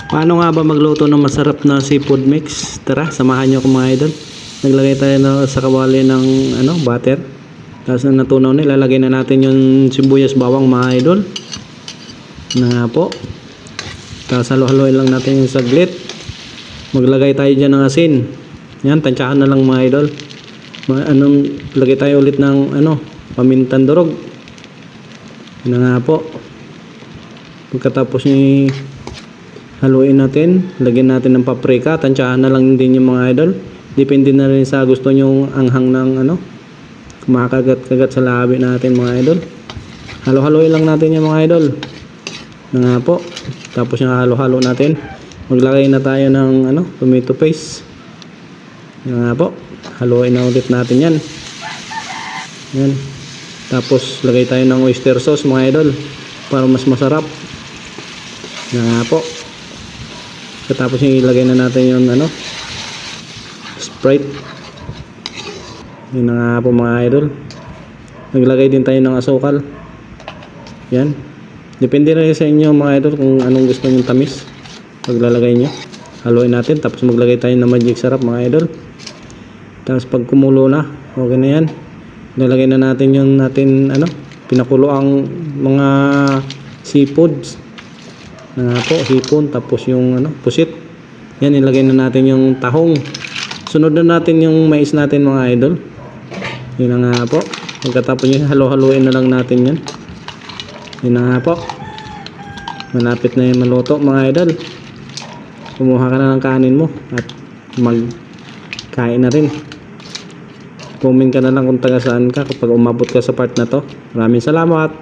Paano nga ba magluto ng masarap na seafood mix? Tara, samahan niyo ako mga idol. Naglagay tayo sa kawali ng butter. Tapos na natunaw na, ilalagay na natin yung sibuyas bawang mga idol. Na nga po. Tapos halo-haloin lang natin yung saglit. Maglagay tayo dyan ng asin. Yan, tansyahan na lang mga idol. Lagay tayo ulit ng pamintang durog. Yan nga po. Pagkatapos ni haluin natin, lagyan natin ng paprika, tansyahan na lang din yung mga idol. Depende na rin sa gusto nyong anghang ng kumakagat-kagat sa labi natin mga idol. Halo-haloin lang natin yung mga idol. Na nga po. Tapos yung halo-halo natin, maglagay na tayo ng tomato paste. Na nga po. Haluin na ulit natin yan. Yan. Tapos lagay tayo ng oyster sauce mga idol para mas masarap. Na nga po. Tapos yung ilagay na natin yung Sprite. Yun na nga po mga idol. Naglagay din tayo ng asukal. Yan. Depende rin sa inyo mga idol kung anong gusto nyong tamis paglalagay nyo. Haluin natin. Tapos maglagay tayo ng magic sarap mga idol. Tapos pag kumulo na, okay na yan. Nilagay na natin yung pinakulo ang mga seafoods. Na nga po, hipon, tapos yung pusit. Yan, ilagay na natin yung tahong. Sunod na natin yung mais natin mga idol. Yun na nga po. Pagkatapos yun, halo-haloin na lang natin yan. Yun na nga po. Malapit na yung maluto mga idol. Kumuha ka na ng kanin mo at magkain na rin. Comment ka na lang kung taga saan ka kapag umabot ka sa part na to. Maraming salamat.